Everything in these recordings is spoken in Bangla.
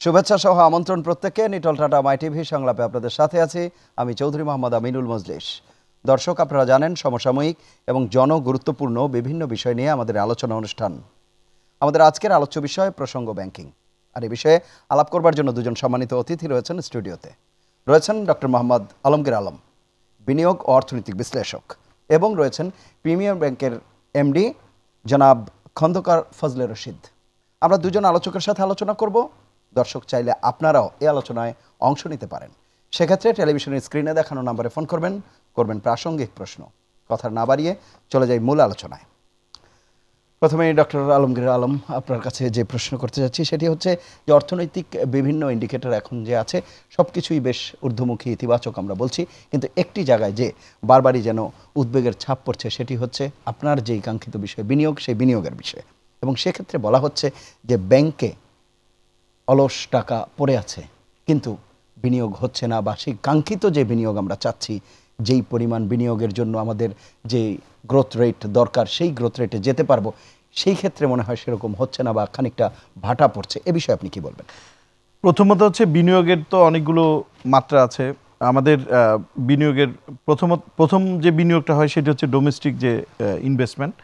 শুভেচ্ছা সহ আমন্ত্রণ প্রত্যেককে। নিটল টাটা মাই টিভি সংলাপে আপনাদের সাথে আছি আমি চৌধুরী মোহাম্মদ আমিনুল মজলিস। দর্শক, আপনারা জানেন সমসাময়িক এবং জনগুরুত্বপূর্ণ বিভিন্ন বিষয় নিয়ে আমাদের আলোচনা অনুষ্ঠান। আমাদের আজকের আলোচ্য বিষয় প্রসঙ্গ ব্যাংকিং। আর এই বিষয়ে আলাপ করবার জন্য দুজন সম্মানিত অতিথি রয়েছেন স্টুডিওতে। রয়েছেন ডক্টর মোহাম্মদ আলমগীর আলম, বিনিয়োগ ও অর্থনৈতিক বিশ্লেষক, এবং রয়েছেন প্রিমিয়ার ব্যাংকের এমডি জনাব খন্দকার ফজলে রশিদ। আমরা দুজন আলোচকের সাথে আলোচনা করব। দর্শক চাইলে আপনারাও এই আলোচনায় অংশ নিতে পারেন। সেক্ষেত্রে টেলিভিশনের স্ক্রিনে দেখানো নম্বরে ফোন করবেন প্রাসঙ্গিক প্রশ্ন। কথা না বাড়িয়ে চলে যাই মূল আলোচনায়। প্রথমে ডক্টর আলমগীর আলম, আপনার কাছে যে প্রশ্ন করতে যাচ্ছি সেটি হচ্ছে যে অর্থনৈতিক বিভিন্ন ইন্ডিকেটর এখন যে আছে সব কিছুই বেশ ঊর্ধ্বমুখী, ইতিবাচক আমরা বলছি, কিন্তু একটি জায়গায় যে বারবারই যেন উদ্বেগের ছাপ পড়ছে সেটি হচ্ছে আপনার যেই কাঙ্ক্ষিত বিষয় বিনিয়োগ, সেই বিনিয়োগের বিষয়। এবং সেক্ষেত্রে বলা হচ্ছে যে ব্যাংকে অলস টাকা পড়ে আছে, কিন্তু বিনিয়োগ হচ্ছে না, বা সেই কাঙ্ক্ষিত যে বিনিয়োগ আমরা চাচ্ছি, যেই পরিমাণ বিনিয়োগের জন্য আমাদের যে গ্রোথ রেট দরকার সেই গ্রোথ রেটে যেতে পারবো, সেই ক্ষেত্রে মনে হয় সেরকম হচ্ছে না বা খানিকটা ভাটা পড়ছে। এ বিষয়ে আপনি কি বলবেন? প্রথমত হচ্ছে বিনিয়োগের তো অনেকগুলো মাত্রা আছে। আমাদের বিনিয়োগের প্রথম যে বিনিয়োগটা হয় সেটা হচ্ছে ডোমেস্টিক যে ইনভেস্টমেন্ট।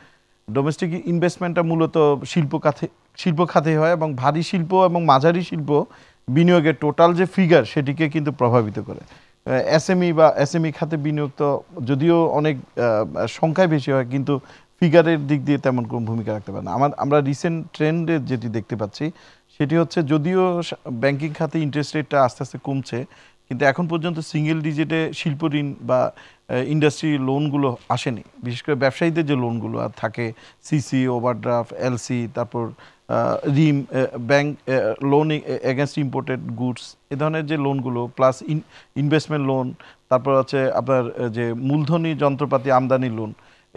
ডোমেস্টিক ইনভেস্টমেন্টটা মূলত শিল্প খাতে হয়, এবং ভারী শিল্প এবং মাঝারি শিল্প বিনিয়োগের টোটাল যে ফিগার সেটিকে কিন্তু প্রভাবিত করে। এসএমই খাতে বিনিয়োগ তো যদিও অনেক সংখ্যায় বেশি হয়, কিন্তু ফিগারের দিক দিয়ে তেমন কোনো ভূমিকা রাখতে পারে না। আমরা রিসেন্ট ট্রেন্ডে যেটি দেখতে পাচ্ছি সেটি হচ্ছে, যদিও ব্যাংকিং খাতে ইন্টারেস্ট রেটটা আস্তে আস্তে কমছে, কিন্তু এখন পর্যন্ত সিঙ্গেল ডিজিটে শিল্প ঋণ বা ইন্ডাস্ট্রি লোনগুলো আসেনি। বিশেষ করে ব্যবসায়ীদের যে লোনগুলো আর থাকে, সিসি, ওভারড্রাফট, এলসি, তারপর রিম, bank loan against imported goods, এ ধরনের যে লোনগুলো, প্লাস ইনভেস্টমেন্ট লোন, তারপর হচ্ছে আপনার যে মূলধনী যন্ত্রপাতি আমদানি লোন,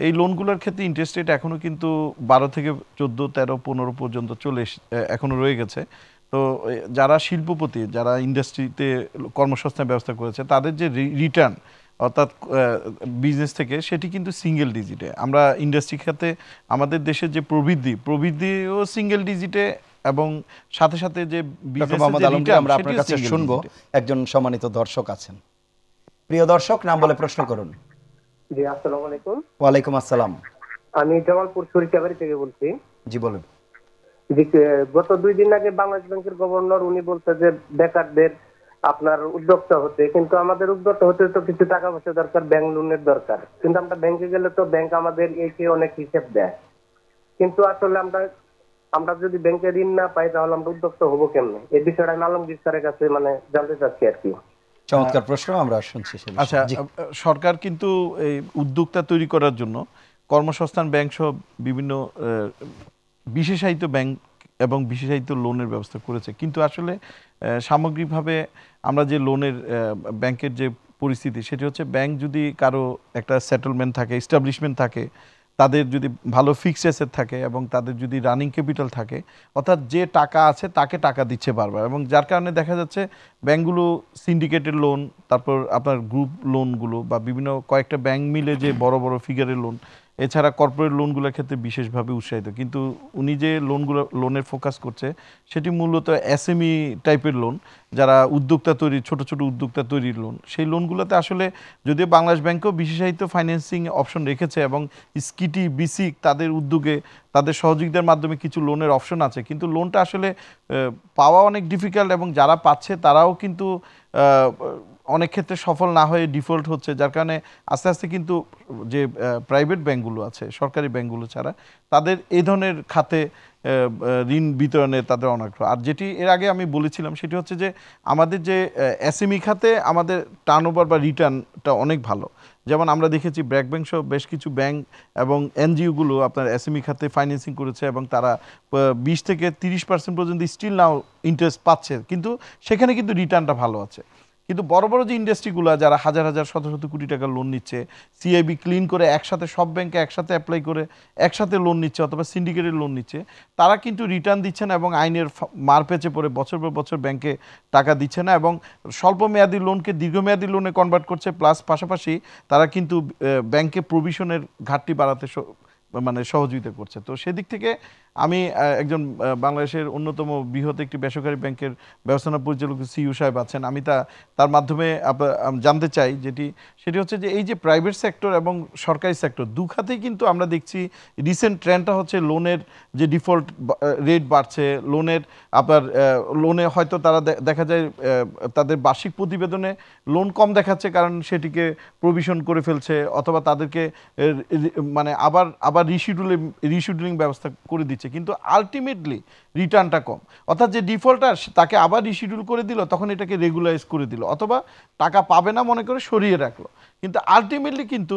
এই লোনগুলোর ক্ষেত্রে ইন্টারেস্ট রেট এখনও কিন্তু 12 থেকে 14, 13, 15 পর্যন্ত এখনও রয়ে গেছে। তো যারা শিল্পপতি, যারা ইন্ডাস্ট্রিতে কর্মসংস্থান ব্যবস্থা করেছে, তাদের যে রিটার্ন অর্থাৎ বিজনেস থেকে, সেটি কিন্তু সিঙ্গেল ডিজিটে। আমরা ইন্ডাস্ট্রি খাতে আমাদের দেশের যে প্রবৃদ্ধিও সিঙ্গেল ডিজিটে, এবং সাথে সাথে যে আমরা আপনার কাছে শুনবো। একজন সম্মানিত দর্শক আছেন। প্রিয় দর্শক, নাম বলে প্রশ্ন করুন। জি, আসসালামু আলাইকুম। ওয়ালাইকুম আসসালাম। আমি জামালপুর সরিষাবাড়ি থেকে বলছি। জি বলুন। গত 2 দিন আগে বাংলাদেশ ব্যাংকের গভর্নর উনি বলতে যে বেকারদের আপনার উদ্যোক্তা হতে, কিন্তু আমাদের উদ্যোক্তা হতে তো কিছু টাকা পয়সা দরকার, ব্যাংক লোনের দরকার। কিন্তু আমরা ব্যাংকে গেলে তো ব্যাংক আমাদের এসে অনেক হিসেব দেয়, কিন্তু আসলে আমরা যদি ব্যাংকে ঋণ না পাই তাহলে আমরা উদ্যোক্তা হবো কেমনে? এই বিষয়টা আমি আলমগীর স্যারের কাছে জানতে চাচ্ছি আর কি। চমৎকার প্রশ্ন, আমরা শুনছি। আচ্ছা, সরকার কিন্তু এই উদ্যোক্তা তৈরি করার জন্য কর্মসংস্থান ব্যাংক সহ বিভিন্ন বিশেষায়িত ব্যাংক এবং বিশেষায়িত লোনের ব্যবস্থা করেছে। কিন্তু আসলে সামগ্রিকভাবে আমরা যে লোনের ব্যাংকের যে পরিস্থিতি, সেটি হচ্ছে, ব্যাংক যদি কারো একটা সেটেলমেন্ট থাকে, এস্টাবলিশমেন্ট থাকে, তাদের যদি ভালো ফিক্সড অ্যাসেট থাকে, এবং তাদের যদি রানিং ক্যাপিটাল থাকে, অর্থাৎ যে টাকা আছে তাকে টাকা দিচ্ছে বারবার, এবং যার কারণে দেখা যাচ্ছে ব্যাংকগুলো সিন্ডিকেটেড লোন, তারপর আপনার গ্রুপ লোনগুলো, বা বিভিন্ন কয়েকটা ব্যাংক মিলে যে বড় বড় ফিগারের লোন, এছাড়া কর্পোরেট লোনগুলোর ক্ষেত্রে বিশেষভাবে উৎসাহিত। কিন্তু উনি যে লোনের ফোকাস করছে সেটি মূলত এসএমই টাইপের লোন, যারা উদ্যোক্তা তৈরি, ছোট ছোট উদ্যোক্তা তৈরির লোন। সেই লোনগুলোতে আসলে যদিও বাংলাদেশ ব্যাংকও বিশেষায়িত ফাইন্যান্সিং অপশন রেখেছে, এবং স্কিটি, বিসিক তাদের উদ্যোগে, তাদের সহযোগিতার মাধ্যমে কিছু লোনের অপশন আছে, কিন্তু লোনটা আসলে পাওয়া অনেক ডিফিকাল্ট, এবং যারা পাচ্ছে তারাও কিন্তু অনেক ক্ষেত্রে সফল না হয়ে ডিফল্ট হচ্ছে। যার কারণে আস্তে আস্তে কিন্তু যে প্রাইভেট ব্যাংকগুলো আছে, সরকারি ব্যাংকগুলো ছাড়া, তাদের এই ধরনের খাতে ঋণ বিতরণে তাদের অনাগ্রহ। আর যেটি এর আগে আমি বলেছিলাম সেটি হচ্ছে যে, আমাদের যে এসএমই খাতে আমাদের টার্নওভার বা রিটার্নটা অনেক ভালো। যেমন আমরা দেখেছি ব্র্যাক ব্যাংক সহ বেশ কিছু ব্যাংক এবং এনজিওগুলো আপনার এসএমই খাতে ফাইন্যান্সিং করেছে, এবং তারা 20 থেকে 30% পর্যন্ত স্টিল নাও ইন্টারেস্ট পাচ্ছে, কিন্তু সেখানে কিন্তু রিটার্নটা ভালো আছে। কিন্তু বড় বড় যে ইন্ডাস্ট্রিগুলো, যারা হাজার হাজার শত শত কোটি টাকা লোন নিচ্ছে, সিআইবি ক্লিন করে একসাথে সব ব্যাংকে একসাথে অ্যাপ্লাই করে একসাথে লোন নিচ্ছে, অথবা সিন্ডিকেটের লোন নিচ্ছে, তারা কিন্তু রিটার্ন দিচ্ছে না, এবং আইনের মার পেঁচে পড়ে বছর পর বছর ব্যাংকে টাকা দিচ্ছে না, এবং স্বল্প মেয়াদী লোনকে দীর্ঘমেয়াদী লোনে কনভার্ট করছে। প্লাস পাশাপাশি তারা কিন্তু ব্যাংকে প্রভিশনের ঘাটতি বাড়াতে সহযোগিতা করছে। তো সেদিক থেকে আমি একজন বাংলাদেশের অন্যতম বৃহৎ একটি বেসরকারি ব্যাংকের ব্যবস্থাপনা পরিচালক সিইও সাহেব আছেন, আমি তার মাধ্যমে জানতে চাই সেটি হচ্ছে যে এই যে প্রাইভেট সেক্টর এবং সরকারি সেক্টর দুখাতেই কিন্তু আমরা দেখছি রিসেন্ট ট্রেন্ডটা হচ্ছে লোনের যে ডিফল্ট রেট বাড়ছে, লোনে হয়তো তারা দেখা যায় তাদের বার্ষিক প্রতিবেদনে লোন কম দেখাচ্ছে কারণ সেটিকে প্রভিশন করে ফেলছে, অথবা তাদেরকে মানে আবার রিশিডিউলিং ব্যবস্থা করে দিচ্ছে, কিন্তু আলটিমেটলি রিটার্নটা কম। অর্থাৎ যে ডিফল্টার তাকে আবার রিশিডিউল করে দিল, তখন এটাকে রেগুলারাইজ করে দিল, অথবা টাকা পাবে না মনে করে সরিয়ে রাখলো। কিন্তু আলটিমেটলি কিন্তু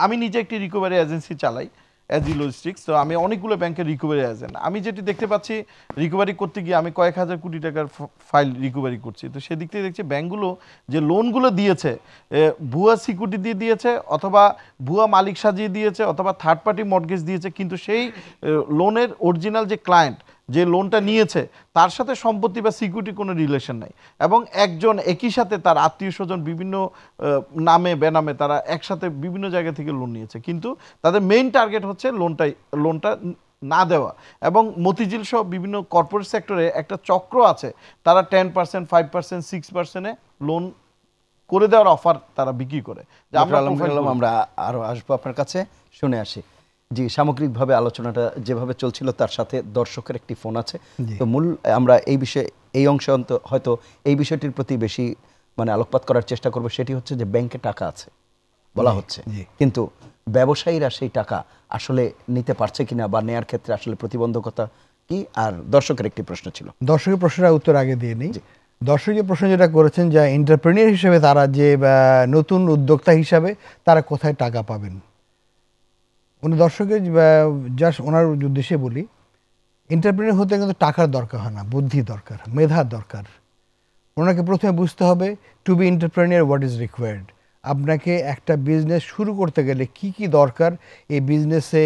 আমি নিজে একটি রিকভারি এজেন্সি চালাই অ্যাজি লজিস্টিক্স, তো আমি অনেকগুলো ব্যাংকের রিকভারি এজেন্ট। আমি যেটি দেখতে পাচ্ছি রিকভারি করতে গিয়ে আমি কয়েক হাজার কোটি টাকার ফাইল রিকভারি করছি। তো সেদিক থেকে দেখছি ব্যাংকগুলো যে লোনগুলো দিয়েছে ভুয়া সিকিউরিটি দিয়ে দিয়েছে, অথবা ভুয়া মালিক সাজিয়ে দিয়েছে, অথবা থার্ড পার্টি মর্টগেজ দিয়েছে, কিন্তু সেই লোনের অরিজিনাল যে ক্লায়েন্ট যে লোনটা নিয়েছে তার সাথে সম্পত্তি বা সিকিউরিটি কোনো রিলেশন নাই, এবং একজন একই সাথে তার আত্মীয় স্বজন বিভিন্ন নামে বেনামে তারা একসাথে বিভিন্ন জায়গা থেকে লোন নিয়েছে, কিন্তু তাদের মেইন টার্গেট হচ্ছে লোনটা না দেওয়া। এবং মতিঝিল সহ বিভিন্ন কর্পোরেট সেক্টরে একটা চক্র আছে, তারা 10%, 5%, 6% লোন করে দেওয়ার অফার তারা বিক্রি করে। আমরা আরো আসবো আপনার কাছে, শুনে আসি। জি, সামগ্রিকভাবে আলোচনাটা যেভাবে চলছিল তার সাথে দর্শকের একটি ফোন আছে, তো মূল আমরা এই বিষয়ে এই অংশে হয়তো এই বিষয়টির প্রতি বেশি মানে আলোকপাত করার চেষ্টা করব। সেটি হচ্ছে যে ব্যাংকে টাকা আছে বলা হচ্ছে, কিন্তু ব্যবসায়ীরা সেই টাকা আসলে নিতে পারছে কিনা বা নেয়ার ক্ষেত্রে আসলে প্রতিবন্ধকতা কি? আর দর্শকের একটি প্রশ্ন ছিল, দর্শকের প্রশ্নটা উত্তর আগে দিয়ে নিই। দর্শক যে প্রশ্ন যেটা করেছেন, যে এন্টারপ্রেনিয়ার হিসেবে তারা যে নতুন উদ্যোক্তা হিসাবে তারা কোথায় টাকা পাবেন, উনি দর্শকের জাস্ট ওনার উদ্দেশ্যে বলি, এন্টারপ্রেনিয়ার হতে কিন্তু টাকার দরকার হয় না, বুদ্ধি দরকার, মেধার দরকার। ওনাকে প্রথমে বুঝতে হবে to be entrepreneur what is required. আপনাকে একটা বিজনেস শুরু করতে গেলে কি কি দরকার, এই বিজনেসে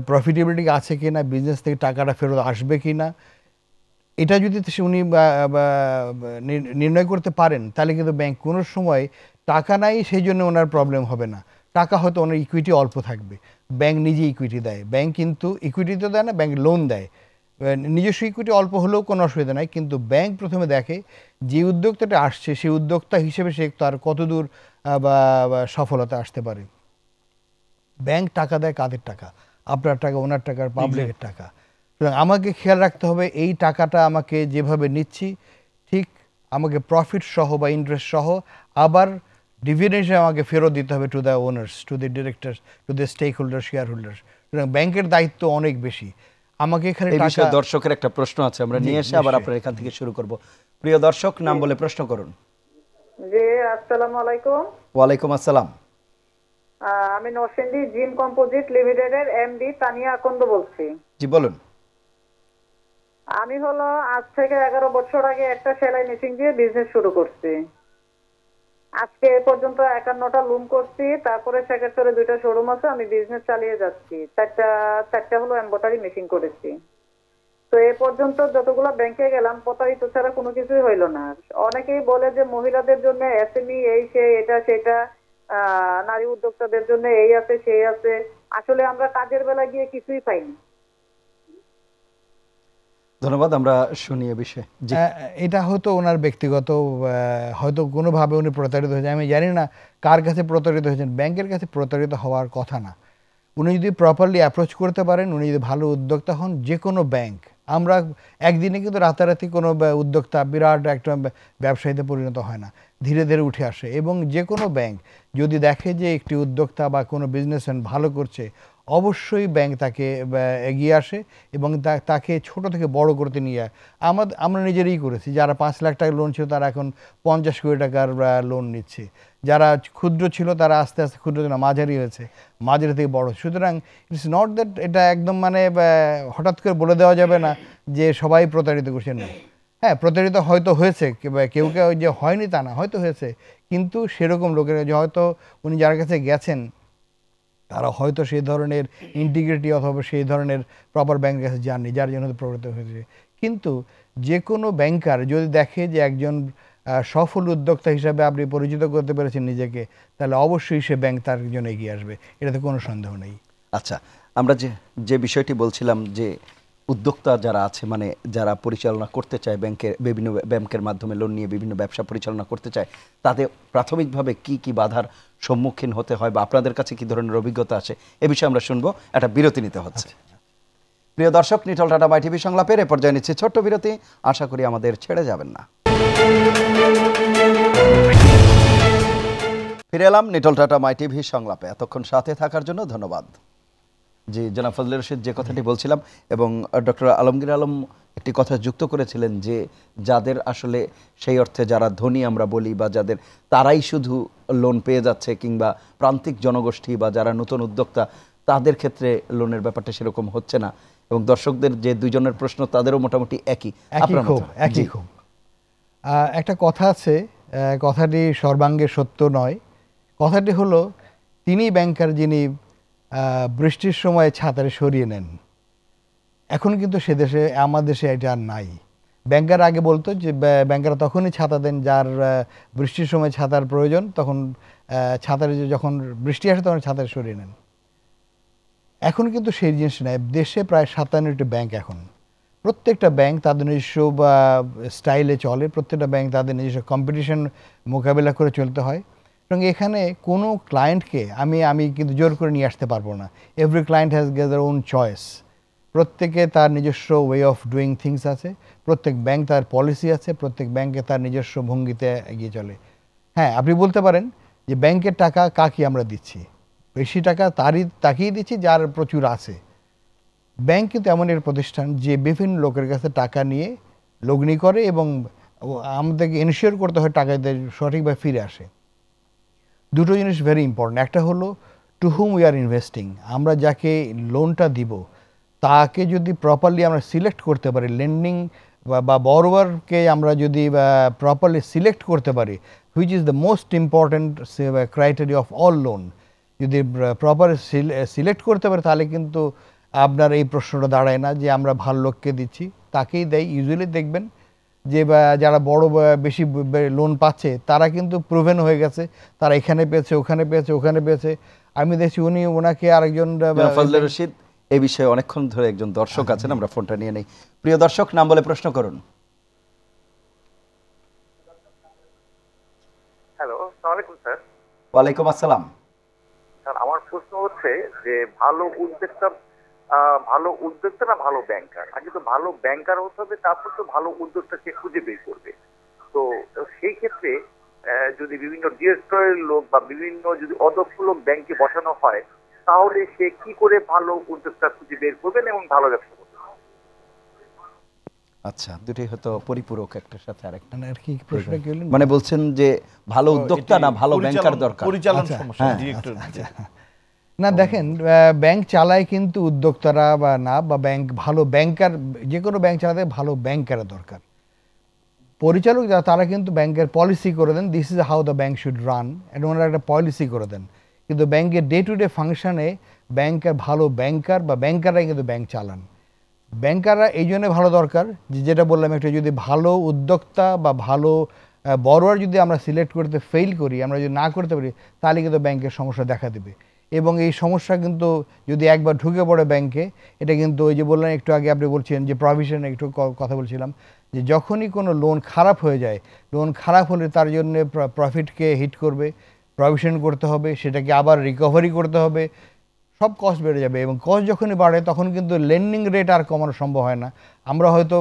প্রফিটেবিলিটি আছে কি না, বিজনেস থেকে টাকাটা ফেরত আসবে কি না, এটা যদি উনি নির্ণয় করতে পারেন, তাহলে কিন্তু ব্যাংক কোনো সময় টাকা নাই সেই জন্য ওনার প্রবলেম হবে না। টাকা হয়তো ওনার ইকুইটি অল্প থাকবে, ব্যাংক নিজে ইকুইটি দেয়, ব্যাংক কিন্তু ইকুইটি তো দেয় না, ব্যাংক লোন দেয়, নিজস্ব ইকুইটি অল্প হলেও কোনো অসুবিধা নাই। কিন্তু ব্যাংক প্রথমে দেখে যে উদ্যোক্তাটা আসছে সেই উদ্যোক্তা হিসেবে সে তার কতদূর বা সফলতা আসতে পারে। ব্যাংক টাকা দেয় কাদের টাকা? আপনার টাকা, ওনার টাকা, পাবলিকের টাকা। সুতরাং আমাকে খেয়াল রাখতে হবে এই টাকাটা আমাকে যেভাবে নিচ্ছি ঠিক আমাকে প্রফিট সহ বা ইন্টারেস্ট সহ আবার ডিভিডেন্ড আমাকে ফেরত দিতে হবে to the owners, to the directors, to the stakeholder, shareholders. সুতরাং ব্যাংকের দায়িত্ব অনেক বেশি। আমাকে এখানে দর্শকের একটা প্রশ্ন আছে, আমরা নিয়ে এসে আবার আপনার এখান থেকে শুরু করব। প্রিয় দর্শক, নাম বলে প্রশ্ন করুন। জি, আসসালামু আলাইকুম। ওয়ালাইকুম আসসালাম। আমি নরসিংদী জিম কম্পোজিট লিমিটেডের এমডি তানিয়া আকন্দ বলছি। জি বলুন। আমি আজ থেকে 11 বছর আগে একটা সেলাই মেশিন দিয়ে বিজনেস শুরু করছি। আজকে এ পর্যন্ত 51টা লুম করছি, তারপরে সেক্রেটারি 2টা শোরুম আছে, আমি বিজনেস চালিয়ে যাচ্ছি। চারটা এমব্রয়ডারি মেশিন করেছি। তো এ পর্যন্ত যতগুলো ব্যাংকে গেলাম প্রতারিত ছাড়া কোনো কিছুই হইল না। অনেকেই বলে যে মহিলাদের জন্য এসএমই এই সেই এটা সেটা, নারী উদ্যোক্তাদের জন্য এই আছে সেই আছে, আসলে আমরা কাজের বেলা গিয়ে কিছুই পাইনি। ধন্যবাদ, আমরা শুনি এ বিষয়ে। এটা হয়তো ওনার ব্যক্তিগত, হয়তো কোনোভাবে উনি প্রতারিত হয়েছেন, আমি জানি না কার কাছে প্রতারিত হয়েছেন। ব্যাংকের কাছে প্রতারিত হওয়ার কথা না। উনি যদি প্রপারলি অ্যাপ্রোচ করতে পারেন, উনি যদি ভালো উদ্যোক্তা হন, যে কোনো ব্যাংক, আমরা একদিনে কিন্তু রাতারাতি কোনো উদ্যোক্তা বিরাট একটা ব্যবসায়ীতে পরিণত হয় না, ধীরে ধীরে উঠে আসে। এবং যে কোনো ব্যাংক যদি দেখে যে একটি উদ্যোক্তা বা কোনো বিজনেসম্যান ভালো করছে, অবশ্যই ব্যাংক তাকে এগিয়ে আসে এবং তাকে ছোট থেকে বড় করতে নিয়ে যায়। আমরা নিজেরাই করেছি, যারা 5 লাখ টাকার লোন ছিল তারা এখন 50 কোটি টাকার লোন নিচ্ছে, যারা ক্ষুদ্র ছিল তারা আস্তে আস্তে ক্ষুদ্র না মাঝারি হয়েছে, মাঝারি থেকে বড়। সুতরাং ইটস নট দ্যাট এটা একদম মানে হঠাৎ করে বলে দেওয়া যাবে না যে সবাই প্রতারিত করছে না। হ্যাঁ, প্রতারিত হয়তো হয়েছে, কেউ কেউ যে হয়নি তা না, হয়তো হয়েছে, কিন্তু সেরকম লোকের যে হয়তো উনি যার কাছে গেছেন তারা হয়তো সেই ধরনের ইন্টিগ্রিটি অথবা সেই ধরনের প্রপার ব্যাংকের কাছে যাননি, যার জন্য প্রভাবিত হয়েছে। কিন্তু যে কোনো ব্যাংকার যদি দেখে যে একজন সফল উদ্যোক্তা হিসাবে আপনি পরিচিত করতে পেরেছেন নিজেকে, তাহলে অবশ্যই সে ব্যাংক তার জন্য এগিয়ে আসবে, এটাতে কোনো সন্দেহ নেই। আচ্ছা, আমরা যে যে বিষয়টি বলছিলাম যে উদ্যোক্তা যারা আছে মানে যারা পরিচালনা করতে চায় বিভিন্ন ব্যাংকের মাধ্যমে লোন নিয়ে বিভিন্ন ব্যবসা পরিচালনা করতে চায় তাদের প্রাথমিকভাবে কি কি বাধার সম্মুখীন হতে হয় বা আপনাদের কাছে কি ধরনের অভিজ্ঞতা আছে এ বিষয়ে আমরা শুনবো। একটা বিরতি নিতে হচ্ছে। প্রিয় দর্শক, নিটল টাটা মাই টিভি সংলাপের এ পর্যায়ে নিচ্ছে ছোট্ট বিরতি। আশা করি আমাদের ছেড়ে যাবেন না। ফিরে এলাম নিটল টাটা মাই টিভি সংলাপে। এতক্ষণ সাথে থাকার জন্য ধন্যবাদ। জি জনাব ফজলে রশিদ, যে কথাটি বলছিলাম এবং ডক্টর আলমগীর আলম একটি কথা যুক্ত করেছিলেন যে যাদের আসলে সেই অর্থে যারা ধনী আমরা বলি বা যাদের তারাই শুধু লোন পেয়ে যাচ্ছে কিংবা প্রান্তিক জনগোষ্ঠী বা যারা নতুন উদ্যোক্তা তাদের ক্ষেত্রে লোনের ব্যাপারটা সেরকম হচ্ছে না এবং দর্শকদের যে দুইজনের প্রশ্ন তাদেরও মোটামুটি একই খুব একটা কথা আছে, কথাটি সর্বাঙ্গে সত্য নয়। কথাটি হলো তিনি ব্যাংকার যিনি বৃষ্টির সময় ছাতারে সরিয়ে নেন। এখন কিন্তু সে দেশে আমার দেশে এটা আর নাই। ব্যাংকার আগে বলতো যে ব্যাংকাররা তখনই ছাতা দেন যার বৃষ্টির সময় ছাতার প্রয়োজন, তখন ছাতারে যখন বৃষ্টি আসে তখন ছাতারে সরিয়ে নেন। এখন কিন্তু সেই জিনিস নেই। দেশে প্রায় 57টি ব্যাংক এখন। প্রত্যেকটা ব্যাংক তাদের নিজস্ব স্টাইলে চলে, প্রত্যেকটা ব্যাংক তাদের নিজস্ব কম্পিটিশন মোকাবিলা করে চলতে হয় এবং এখানে কোনো ক্লায়েন্টকে আমি কিন্তু জোর করে নিয়ে আসতে পারবো না। Every client has their own choice. প্রত্যেকে তার নিজস্ব ওয়ে অফ ডুইং থিংস আছে, প্রত্যেক ব্যাংক তার পলিসি আছে, প্রত্যেক ব্যাংকে তার নিজস্ব ভঙ্গিতে এগিয়ে চলে। হ্যাঁ, আপনি বলতে পারেন যে ব্যাংকের টাকা কাকে আমরা দিচ্ছি, বেশি টাকা তাকেই দিচ্ছি যার প্রচুর আছে। ব্যাংক কিন্তু এমন এক প্রতিষ্ঠান যে বিভিন্ন লোকের কাছে টাকা নিয়ে লগ্নি করে এবং আমাদেরকে এনশিওর করতে হয় টাকা সঠিকভাবে ফিরে আসে। দুটো জিনিস ভেরি ইম্পর্টেন্ট। একটা হলো to whom we are investing. আমরা যাকে লোনটা দিব তাকে যদি প্রপারলি আমরা সিলেক্ট করতে পারি, লেন্ডিং বা বরোয়ারকে আমরা যদি প্রপারলি সিলেক্ট করতে পারি, which is the most important criteria of all loan, যদি প্রপার সিলেক্ট করতে পারে তাহলে কিন্তু আপনার এই প্রশ্নটা দাঁড়ায় না যে আমরা ভালো লোককে দিচ্ছি, তাকেই দেয়। ইউজুয়ালি দেখবেন যে যারা বড় বেশি লোন পাচ্ছে তারা কিন্তু প্রুভেন হয়ে গেছে, তারা এখানে পেয়েছে, ওখানে পেয়েছে, ওখানে পেয়েছে। আমি দেখছি ওনাকে আরেকজন ফজলে রশিদ এই বিষয়ে অনেকক্ষণ ধরে একজন দর্শক আছেন, আমরা ফোনটা নিয়ে নেই। প্রিয় দর্শক, নাম বলে প্রশ্ন করুন। হ্যালো, আসসালামু আলাইকুম স্যার। ওয়ালাইকুম আসসালাম। স্যার, আমার প্রশ্ন হচ্ছে যে ভালো উদ্যোক্তা না ভালো ব্যাংকার? আগে তো ভালো ব্যাংকার হতে হবে, তারপর তো ভালো উদ্যোক্তাকে খুঁজে বের করবে। তো সেই ক্ষেত্রে যদি বিভিন্ন ডিরেক্টরের লোক বা বিভিন্ন যদি অদক্ষ লোক ব্যাংকে বসানো হয় তাহলে সে কি করে ভালো উদ্যোক্তা খুঁজে বের করবেন এবং ভালো ব্যবসা করবেন? আচ্ছা, দুটি হয়তো পরিপূরক, একটার সাথে আরেকটা। মানে বলছেন যে ভালো উদ্যোক্তা না ভালো ব্যাংকার দরকার, পরিচালনা সমস্যা ডিরেক্টর। না দেখেন, ব্যাংক চালায় কিন্তু উদ্যোক্তারা বা না, বা ভালো ব্যাংকার, যে কোনো ব্যাংক চালাতে ভালো ব্যাংকার দরকার। পরিচালক যারা তারা কিন্তু ব্যাংকের পলিসি করে দেন, this is how the bank should run, এটা ওনারা একটা পলিসি করে দেন। কিন্তু ব্যাংকের ডে টু ডে ফাংশনে ব্যাংকের ভালো ব্যাংকার বা ব্যাংকাররাই কিন্তু ব্যাংক চালান। ব্যাংকাররা এই জন্য ভালো দরকার যে যেটা বললাম, একটা যদি ভালো উদ্যোক্তা বা ভালো বড়োয়ার যদি আমরা সিলেক্ট করতে ফেল করি, আমরা যদি না করতে পারি তাহলে কিন্তু ব্যাংকের সমস্যা দেখা দেবে। এবং এই সমস্যা কিন্তু যদি একবার ঢুকে পড়ে ব্যাংকে, এটা কিন্তু ওই যে বললেন একটু আগে আপনি বলছিলেন যে প্রভিশন, একটু কথা বলছিলাম যে যখনই কোনো লোন খারাপ হয়ে যায়, লোন খারাপ হলে তার জন্য প্রফিটকে হিট করবে, প্রভিশন করতে হবে, সেটাকে আবার রিকভারি করতে হবে, সব কস্ট বেড়ে যাবে। এবং কস্ট যখনই বাড়ে তখন কিন্তু লেন্ডিং রেট আর কমানো সম্ভব হয় না। আমরা হয়তো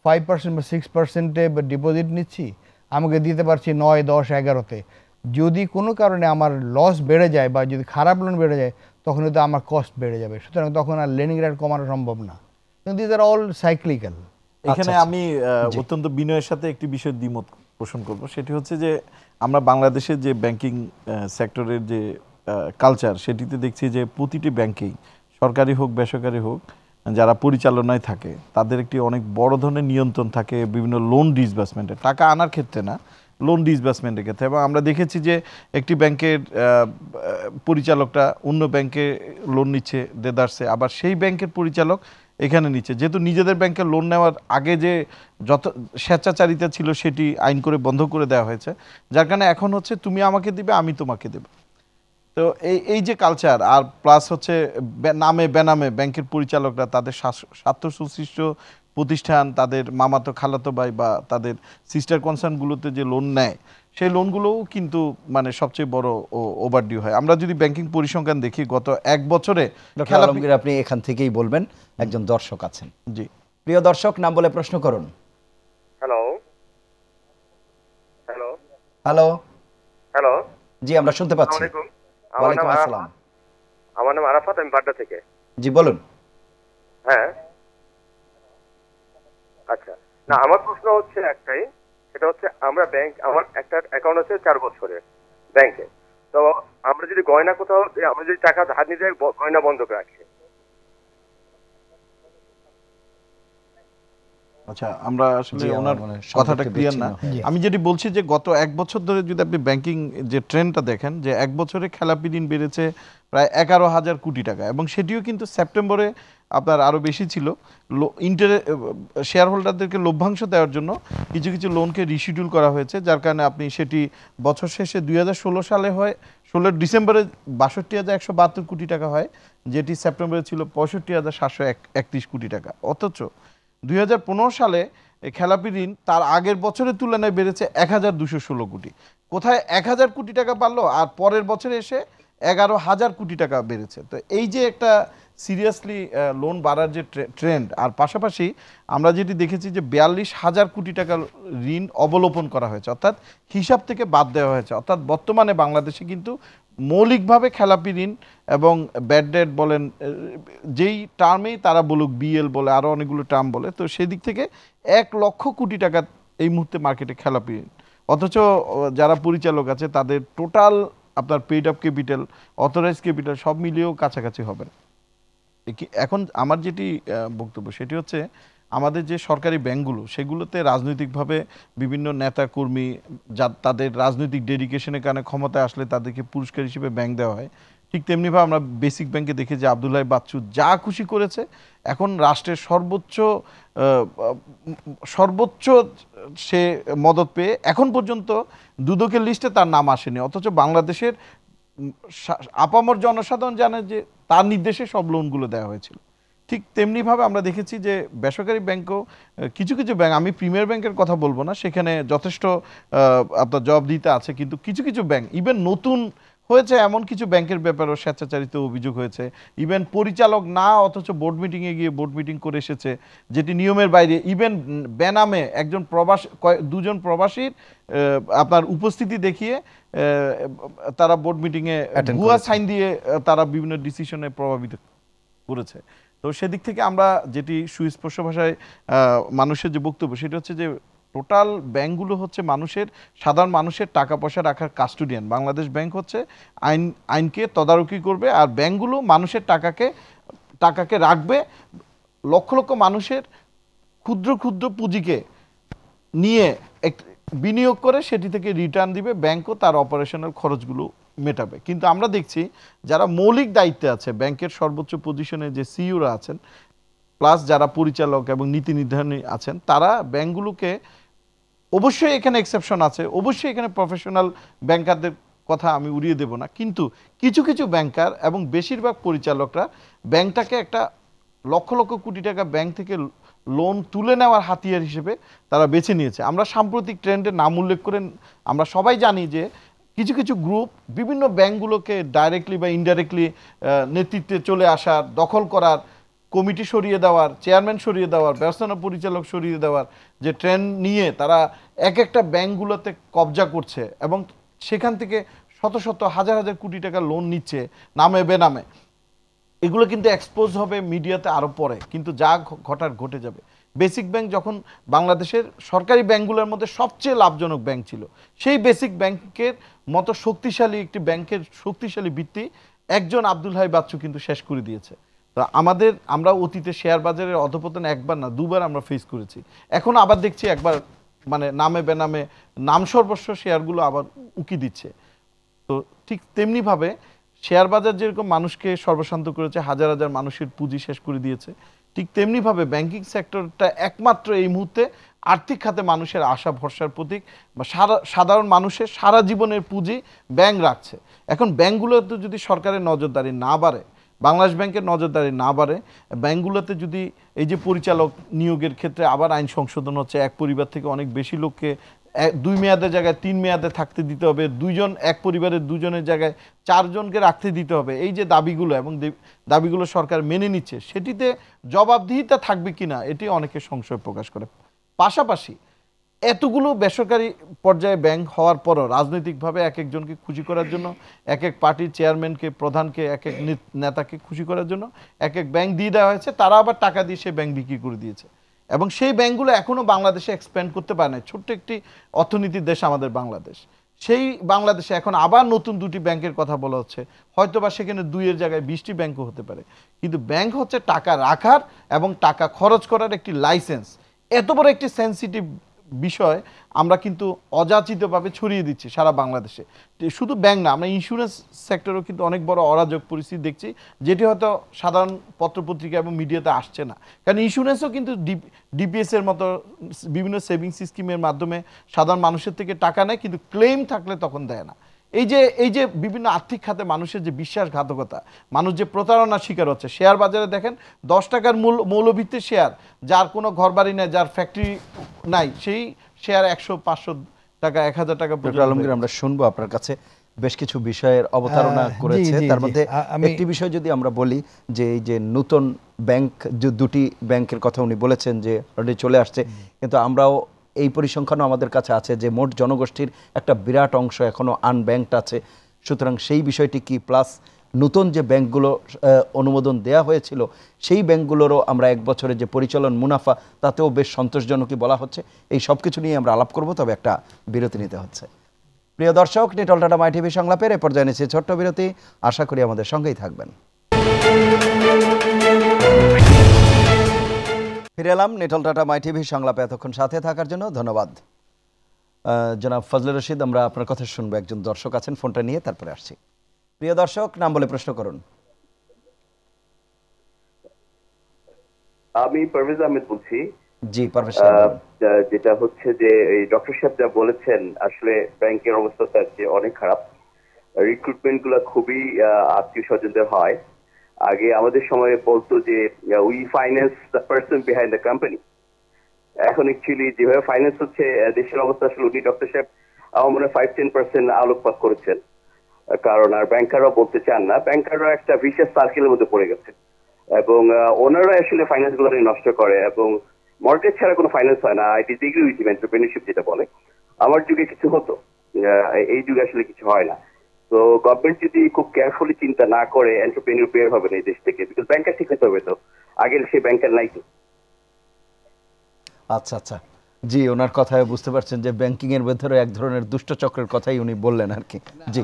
5% বা 6%-এ ডিপোজিট নিচ্ছি, আমাকে দিতে পারছি 9, 10, 11-তে। যদি কোনো কারণে আমার লস বেড়ে যায় বা যদি খারাপ লোন বেড়ে যায় তখন তো আমার কস্ট বেড়ে যাবে, সুতরাং তখন আর লেন্ডিং রেট কমানো সম্ভব না। কিন্তু দিস আর অল সাইক্লিক্যাল। এখানে আমি অত্যন্ত বিনয়ের সাথে একটি বিষয় দ্বিমত পোষণ করব, সেটি হচ্ছে যে আমরা বাংলাদেশের যে ব্যাংকিং সেক্টরের যে কালচার, সেটিতে দেখছি যে প্রতিটি ব্যাংকেই সরকারি হোক বেসরকারি হোক যারা পরিচালনায় থাকে তাদের একটি অনেক বড় ধরনের নিয়ন্ত্রণ থাকে বিভিন্ন লোন ডিসবার্সমেন্টে, টাকা আনার ক্ষেত্রে না, লোন ডিসবার্সমেন্টের ক্ষেত্রে। এবং আমরা দেখেছি যে একটি ব্যাংকের পরিচালকটা অন্য ব্যাংকে লোন নিচ্ছে দেদারসে, আবার সেই ব্যাংকের পরিচালক এখানে নিচ্ছে। যেহেতু নিজেদের ব্যাংকে লোন নেওয়ার আগে যে যত স্বেচ্ছাচারিতা ছিল সেটি আইন করে বন্ধ করে দেওয়া হয়েছে, যার কারণে এখন হচ্ছে তুমি আমাকে দিবে আমি তোমাকে দেব। তো এই যে কালচার, আর প্লাস হচ্ছে নামে বেনামে ব্যাংকের পরিচালকরা তাদের স্বার্থ সুশিষ্ট প্রতিষ্ঠান, তাদের মামাতো খালাতো ভাই বা তাদের সিস্টার কনসার্নগুলোতে যে লোন নেয়, সেই লোনগুলোও কিন্তু মানে সবচেয়ে বড় ওভারডিউ হয়। আমরা যদি ব্যাংকিং পরিসংখ্যান দেখি গত এক বছরে ডক্টর আলমগীর, আপনি এখান থেকেই বলবেন, একজন দর্শক আছেন। জি, প্রিয় দর্শক, নাম বলে প্রশ্ন করুন। Hello hello hello. হ্যালো, জি, আমরা শুনতে পাচ্ছি। ওয়ালাইকুম আসসালাম। আমার নাম আরাফাত, আমি বাড্ডা থেকে। জি বলুন। হ্যাঁ, আচ্ছা, না আমার প্রশ্ন হচ্ছে একটাই, সেটা হচ্ছে আমরা ব্যাংক, আমার একটা অ্যাকাউন্ট আছে 4 বছরের ব্যাংকে, তো আমরা যদি গয়না কোথাও, আমরা যদি টাকা ধার নিতে গয়না বন্ধক রাখি। আচ্ছা, আমরা আসলে ওনার কথাটা ক্লিয়ার না। আমি যেটি বলছি যে গত এক বছর ধরে যদি আপনি ব্যাংকিং যে ট্রেন্ডটা দেখেন, যে এক বছরে খেলাপি ঋণ বেড়েছে প্রায় 11,000 কোটি টাকা, এবং সেটিও কিন্তু সেপ্টেম্বরে আপনার আরও বেশি ছিল। শেয়ার হোল্ডারদেরকে লভ্যাংশ দেওয়ার জন্য কিছু কিছু লোনকে রিশিডিউল করা হয়েছে, যার কারণে আপনি সেটি বছর শেষে 2016 সালে হয়, 16 ডিসেম্বরে 62,172 কোটি টাকা হয়, যেটি সেপ্টেম্বরে ছিল 65,731 কোটি টাকা। অথচ 2015 সালে খেলাপি ঋণ তার আগের বছরের তুলনায় বেড়েছে 1,216 কোটি। কোথায় 1,000 কোটি টাকা বাড়লো, আর পরের বছরে এসে 11,000 কোটি টাকা বেড়েছে। তো এই যে একটা সিরিয়াসলি লোন বাড়ার যে ট্রেন্ড, আর পাশাপাশি আমরা যেটি দেখেছি যে 42,000 কোটি টাকা ঋণ অবলোপন করা হয়েছে, অর্থাৎ হিসাব থেকে বাদ দেওয়া হয়েছে। অর্থাৎ বর্তমানে বাংলাদেশে কিন্তু মৌলিকভাবে খেলাপি ঋণ এবং ব্যাড ডেট বলেন, যেই টার্মেই তারা বলুক, বিএল বলে, আরও অনেকগুলো টার্ম বলে, তো সেদিক থেকে 1 লক্ষ কোটি টাকা এই মুহূর্তে মার্কেটে খেলাপি ঋণ। অথচ যারা পরিচালক আছে তাদের টোটাল আপনার paid up capital, authorize capital সব মিলিয়েও কাছাকাছি হবে। এখন আমার যেটি বক্তব্য সেটি হচ্ছে, আমাদের যে সরকারি ব্যাংকগুলো, সেগুলোতে রাজনৈতিকভাবে বিভিন্ন নেতা কর্মী তাদের রাজনৈতিক ডেডিকেশনের কারণে ক্ষমতায় আসলে তাদেরকে পুরস্কার হিসেবে ব্যাংক দেওয়া হয়। ঠিক তেমনিভাবে আমরা বেসিক ব্যাংকে দেখি যে আব্দুল্লাহ বাচ্চু যা খুশি করেছে, এখন রাষ্ট্রের সর্বোচ্চ সে মদত পেয়ে এখন পর্যন্ত দুদকের লিস্টে তার নাম আসেনি। অথচ বাংলাদেশের আপামর জনসাধারণ জানে যে তার নির্দেশে সব লোনগুলো দেওয়া হয়েছিল। ঠিক তেমনিভাবে আমরা দেখেছি যে বেসরকারি ব্যাংকও কিছু কিছু ব্যাংক, আমি প্রিমিয়ার ব্যাংকের কথা বলবো না, সেখানে যথেষ্ট আপনার জবাবদিহিতা আছে, কিন্তু কিছু কিছু ব্যাংক ইভেন নতুন হয়েছে, এমন কিছু ব্যাংকের ব্যাপারেও স্বেচ্ছাচারিত অভিযোগ হয়েছে। ইভেন পরিচালক না, অথচ বোর্ড মিটিংয়ে গিয়ে বোর্ড মিটিং করে এসেছে, যেটি নিয়মের বাইরে। ইভেন বেনামে একজন প্রবাসী, 2জন প্রবাসীর আপনার উপস্থিতি দেখিয়ে তারা বোর্ড মিটিংয়ে ভুয়া সাইন দিয়ে তারা বিভিন্ন ডিসিশনে প্রভাবিত করেছে। তো সেদিক থেকে আমরা যেটি সুস্পষ্ট ভাষায় মানুষের যে বক্তব্য, সেটা হচ্ছে যে টোটাল ব্যাংকগুলো হচ্ছে সাধারণ মানুষের টাকা পয়সা রাখার কাস্টোডিয়ান। বাংলাদেশ ব্যাংক হচ্ছে আইনকে তদারকি করবে, আর ব্যাংকগুলো মানুষের টাকাকে রাখবে, লক্ষ লক্ষ মানুষের ক্ষুদ্র ক্ষুদ্র পুঁজিকে নিয়ে বিনিয়োগ করে সেটি থেকে রিটার্ন দিবে, ব্যাংকও তার অপারেশনাল খরচগুলো মেটাবে। কিন্তু আমরা দেখছি যারা মৌলিক দায়িত্বে আছে, ব্যাংকের সর্বোচ্চ পজিশনে যে সিইওরা আছেন, প্লাস যারা পরিচালক এবং নীতি নির্ধারণী আছেন, তারা ব্যাংকগুলোকে, অবশ্যই এখানে এক্সেপশন আছে, অবশ্যই এখানে প্রফেশনাল ব্যাংকারদের কথা আমি উড়িয়ে দেব না, কিন্তু কিছু কিছু ব্যাংকার এবং বেশিরভাগ পরিচালকরা ব্যাংকটাকে একটা লক্ষ লক্ষ কোটি টাকা ব্যাংক থেকে লোন তুলে নেওয়ার হাতিয়ার হিসেবে তারা বেছে নিয়েছে। আমরা সাম্প্রতিক ট্রেন্ডের নাম উল্লেখ করে আমরা সবাই জানি যে কিছু কিছু গ্রুপ বিভিন্ন ব্যাংকগুলোকে ডাইরেক্টলি বা ইনডাইরেক্টলি নেতৃত্বে চলে আসার, দখল করার, কমিটি সরিয়ে দেওয়ার, চেয়ারম্যান সরিয়ে দেওয়ার, ব্যবস্থাপনা পরিচালক সরিয়ে দেওয়ার যে ট্রেন্ড নিয়ে তারা এক একটা ব্যাংকগুলোতে কবজা করছে, এবং সেখান থেকে শত শত হাজার হাজার কোটি টাকা লোন নিচ্ছে নামে বেনামে। এগুলো কিন্তু এক্সপোজ হবে মিডিয়াতে আরও পরে, কিন্তু যা ঘটার ঘটে যাবে। বেসিক ব্যাংক যখন বাংলাদেশের সরকারি ব্যাংকগুলোর মধ্যে সবচেয়ে লাভজনক ব্যাংক ছিল, সেই বেসিক ব্যাংকের মতো শক্তিশালী একটি ব্যাংকের শক্তিশালী ভিত্তি একজন আব্দুল হাই বাচ্চু কিন্তু শেষ করে দিয়েছে। তো আমরা অতীতে শেয়ার বাজারের অধপতন একবার না 2বার আমরা ফেস করেছি। এখন আবার দেখছি একবার মানে নামে বেনামে নাম সর্বস্ব শেয়ারগুলো আবার উকি দিচ্ছে। তো ঠিক তেমনিভাবে শেয়ার বাজার যেরকম মানুষকে সর্বশান্ত করেছে, হাজার হাজার মানুষের পুঁজি শেষ করে দিয়েছে, ঠিক তেমনিভাবে ব্যাংকিং সেক্টরটা একমাত্র এই মুহূর্তে আর্থিক খাতে মানুষের আশা ভরসার প্রতীক, বা সাধারণ মানুষের সারা জীবনের পুঁজি ব্যাংক রাখছে। এখন ব্যাংকগুলোতে যদি সরকারের নজরদারি না বাড়ে, বাংলাদেশ ব্যাংকের নজরদারি না বাড়ে, ব্যাংকগুলোতে যদি এই যে পরিচালক নিয়োগের ক্ষেত্রে আবার আইন সংশোধন হচ্ছে, এক পরিবার থেকে অনেক বেশি লোককে 2 মেয়াদের জায়গায় 3 মেয়াদে থাকতে দিতে হবে, এক পরিবারের 2 জনের জায়গায় 4 জনকে রাখতে দিতে হবে, এই যে দাবিগুলো এবং দাবিগুলো সরকার মেনে নিচ্ছে, সেটিতে জবাবদিহিতা থাকবে কিনা এটি অনেকে সংশয় প্রকাশ করে। পাশাপাশি এতগুলো বেসরকারি পর্যায়ে ব্যাংক হওয়ার পরও রাজনৈতিকভাবে এক একজনকে খুশি করার জন্য, এক এক পার্টির চেয়ারম্যানকে, প্রধানকে, এক এক নেতাকে খুশি করার জন্য এক এক ব্যাংক দিয়ে দেওয়া হয়েছে, তারা আবার টাকা দিয়ে সেই ব্যাংক বিক্রি করে দিয়েছে। এবং সেই ব্যাংকগুলো এখনও বাংলাদেশে এক্সপ্যান্ড করতে পারে না। ছোট্ট একটি অর্থনীতির দেশ আমাদের বাংলাদেশ, সেই বাংলাদেশে এখন আবার নতুন 2টি ব্যাংকের কথা বলা হচ্ছে, হয়তো বা সেখানে 2-এর জায়গায় 20টি ব্যাংকও হতে পারে। কিন্তু ব্যাংক হচ্ছে টাকা রাখার এবং টাকা খরচ করার একটি লাইসেন্স। এত বড় একটি সেন্সিটিভ বিষয় আমরা কিন্তু অযাচিতভাবে ছড়িয়ে দিচ্ছি সারা বাংলাদেশে। শুধু ব্যাংক না, আমরা ইন্স্যুরেন্স সেক্টরেও কিন্তু অনেক বড় অরাজক পরিস্থিতি দেখছি, যেটি হয়তো সাধারণ পত্রপত্রিকা এবং মিডিয়াতে আসছে না। কারণ ইন্স্যুরেন্সও কিন্তু ডিপিএস এর মতো বিভিন্ন সেভিংস স্কিমের মাধ্যমে সাধারণ মানুষের থেকে টাকা নেয়, কিন্তু ক্লেম থাকলে তখন দেয় না। এই যে বিভিন্ন আর্থিক খাতে মানুষের যে বিশ্বাসঘাতকতা, মানুষ যে প্রতারণার শিকার হচ্ছে। শেয়ার বাজারে দেখেন 10 টাকার মৌলভিত্তির শেয়ার, যার কোনো ঘরবাড়ি নেই, যার ফ্যাক্টরি নাই, সেই শেয়ার 100-500 টাকা 1000 টাকা পর্যন্ত। আলমগীর, আমরা শুনবো আপনার কাছে বেশ কিছু বিষয়ের অবতারণা করেছে। তার মধ্যে একটি বিষয় যদি আমরা বলি যে এই যে নতুন ব্যাংক, যে 2টি ব্যাংকের কথা উনি বলেছেন যে অলরেডি চলে আসছে, কিন্তু আমরাও এই পরিসংখ্যানও আমাদের কাছে আছে যে মোট জনগোষ্ঠীর একটা বিরাট অংশ এখনও আনব্যাংকড আছে। সুতরাং সেই বিষয়টি কি, প্লাস নতুন যে ব্যাংকগুলো অনুমোদন দেয়া হয়েছিল সেই ব্যাংকগুলোরও আমরা 1 বছরে যে পরিচালন মুনাফা তাতেও বেশ সন্তোষজনকই বলা হচ্ছে। এই সব কিছু নিয়ে আমরা আলাপ করব, তবে একটা বিরতি নিতে হচ্ছে। প্রিয় দর্শক, নিটল টাটা মাই টিভি সংলাপের এ পর্যায়ে নিচ্ছে ছোট্ট বিরতি। আশা করি আমাদের সঙ্গেই থাকবেন। ফিরে এলাম নিটল টাটা মাই টিভি সংলাপে। এতক্ষণ সাথে থাকার জন্য ধন্যবাদ। জনাব ফজলে রশিদ, আমরা আপনার কথা শুনবো। একজন দর্শক আছেন, ফোনটা নিয়ে তারপরে আসছি। প্রিয় দর্শক, নাম বলে প্রশ্ন করুন। আমি পারভেজ আহমেদ বলছি। জি পারভেজ, যেটা হচ্ছে যে এই ডক্টর সাহেব যা বলেছেন, আসলে ব্যাংকের অবস্থা যে অনেক খারাপ। রিক্রুটমেন্ট গুলা খুবই আত্মীয় স্বজনদের হয়। আগে আমাদের সময়ে বলতো যে we finance the person behind the company. এখন অ্যাকচুয়ালি যেভাবে ফাইন্যান্স হচ্ছে দেশের অবস্থা, আসলে উনি ডক্টর সাহেব আমার মনে হয় 5-10% আলোকপাত করেছেন। কারণ আর ব্যাংকাররাও বলতে চান না, ব্যাংকাররা একটা ভিশাস সার্কেলের মধ্যে পড়ে গেছে এবং ওনারা আসলে ফাইন্যান্স গুলো নষ্ট করে এবং মর্গেজ ছাড়া কোনো ফাইন্যান্স হয় না। I disagree with him, entrepreneurship যেটা বলে। আমার যুগে কিছু হতো, এই যুগে আসলে কিছু হয় না। তো গভর্নমেন্ট যদি খুব কেয়ারফুলি চিন্তা না করে, এন্টারপ্রেনিউর বের হবে না এই দেশ থেকে, বিকজ ব্যাংকার ঠিক হতে হবে। তো আগের সেই ব্যাংকার নাই তো। আচ্ছা আচ্ছা, জি, ওনার কথায় বুঝতে পারছেন যে ব্যাংকিং এর ভেতরে এক ধরনের দুষ্ট চক্রের কথাই উনি বললেন আর কি। জি,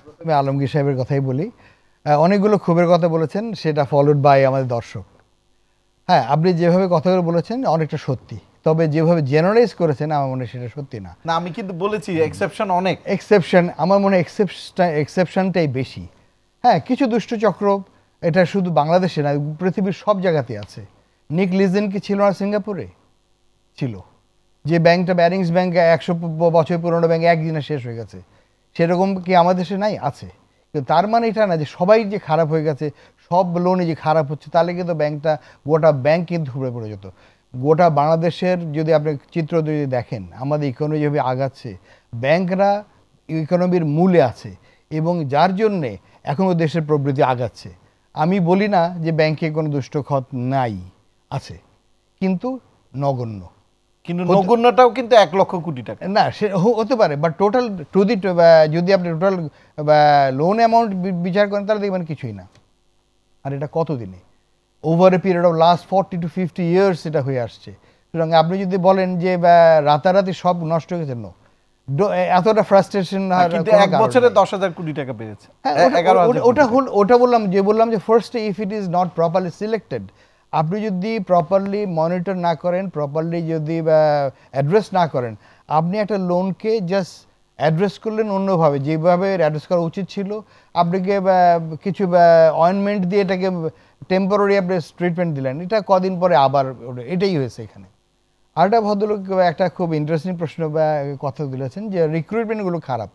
প্রথমে আলমগীর সাহেবের কথাই বলি। অনেকগুলো ক্ষোভের কথা বলেছেন, সেটা ফলোড বাই আমাদের দর্শক। হ্যাঁ, আপনি যেভাবে কথাগুলো বলেছেন অনেকটা সত্যি, তবে যেভাবে জেনারেলাইজ করেছেন আমার মনে হয় সেটা সত্যি না। না, আমি কিন্তু বলেছি এক্সেপশন অনেক। এক্সেপশন আমার মনে হয় এক্সেপশনটাই বেশি। হ্যাঁ, কিছু দুষ্ট চক্র, এটা শুধু বাংলাদেশে না, পৃথিবীর সব জায়গাতে আছে। নিক লিজেন কি ছিল না সিঙ্গাপুরে? ছিল। যে ব্যাংকটা ব্যারিংস ব্যাংক 100 বছর পুরনো ব্যাংক একদিনে শেষ হয়ে গেছে, সেরকম কি আমাদের দেশে নাই? আছে। কিন্তু তার মানে এটা না যে সবাই যে খারাপ হয়ে গেছে, সব লোনে যে খারাপ হচ্ছে, তাহলে কিন্তু ব্যাংকটা, গোটা ব্যাংক কিন্তু ধুয়ে পড়ে যেত। গোটা বাংলাদেশের যদি আপনি চিত্র যদি দেখেন, আমাদের ইকোনমি যেভাবে আগাচ্ছে, ব্যাংকরা ইকোনমির মূলে আছে এবং যার জন্যে এখনও দেশের প্রবৃদ্ধি আগাচ্ছে। আমি বলি না যে ব্যাংকে কোনো দুষ্ট খত নাই, আছে, কিন্তু নগণ্য। কিন্তু নগণ্যটাও কিন্তু 1 লক্ষ কোটি টাকা না, সে হতে পারে, বাট টোটাল যদি আপনি টোটাল লোন অ্যামাউন্ট বিচার করেন তাহলে দেখবেন কিছুই না। আর এটা কতদিনে, over a period of last 40 to 50 years এটা হয়ে আসছে। সুতরাং আপনি যদি বলেন যে রাতারাতি সব নষ্ট হয়ে গেছে, এতটা ফ্রাস্ট্রেশন, কিন্তু 1 বছরে 10,000 কোটি টাকা বেড়েছে। ওটা বললাম যে ফার্স্টে if it is not properly selected, আপনি যদি প্রপারলি মনিটর না করেন, প্রপারলি যদি অ্যাড্রেস না করেন, আপনি একটা লোনকে জাস্ট অ্যাড্রেস করলেন অন্যভাবে, যেভাবে অ্যাড্রেস করা উচিত ছিল। আপনাকে কিছু অয়েনমেন্ট দিয়ে এটাকে টেম্পোরারি আপনি ট্রিটমেন্ট দিলেন, এটা কদিন পরে আবার এটাই হয়েছে এখানে। আরেকটা ভদ্রলোক একটা খুব ইন্টারেস্টিং প্রশ্ন বা কথা তুলেছেন যে রিক্রুটমেন্টগুলো খারাপ।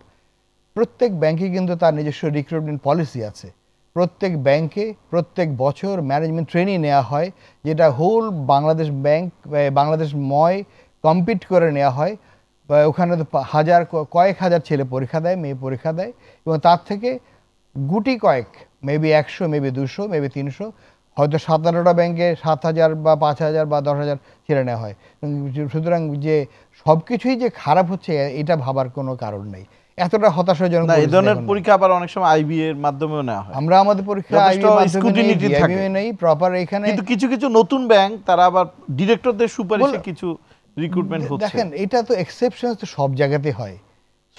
প্রত্যেক ব্যাংকে কিন্তু তার নিজস্ব রিক্রুটমেন্ট পলিসি আছে। প্রত্যেক ব্যাংকে প্রত্যেক বছর ম্যানেজমেন্ট ট্রেনিং নেওয়া হয়, যেটা হোল বাংলাদেশ ব্যাংক বাংলাদেশময় কম্পিট করে নেওয়া হয়। ওখানে তো কয়েক হাজার ছেলে পরীক্ষা দেয়, মেয়ে পরীক্ষা দেয়, এবং তার থেকে গুটি কয়েক, মেবি 100, মেবি 200, মেবি 300, হয়তো 7-8টা ব্যাংকে 7,000 বা 5,000 বা 10,000 ছেড়ে নেওয়া হয়। সুতরাং যে সব কিছুই যে খারাপ হচ্ছে এটা ভাবার কোনো কারণ নেই। এতটা হতাশাজনক না, এই ধরনের পরীক্ষা আবার অনেক সময় আইবি এর মাধ্যমেও নেওয়া হয়। আমরা আমাদের পরীক্ষা আইবি নেই প্রপার। এখানে কিন্তু কিছু কিছু নতুন ব্যাংক তারা আবার ডিরেক্টরদের সুপারিশে কিছু রিক্রুটমেন্ট হচ্ছে। দেখেন, এটা তো এক্সেপশন, তো সব জায়গাতে হয়,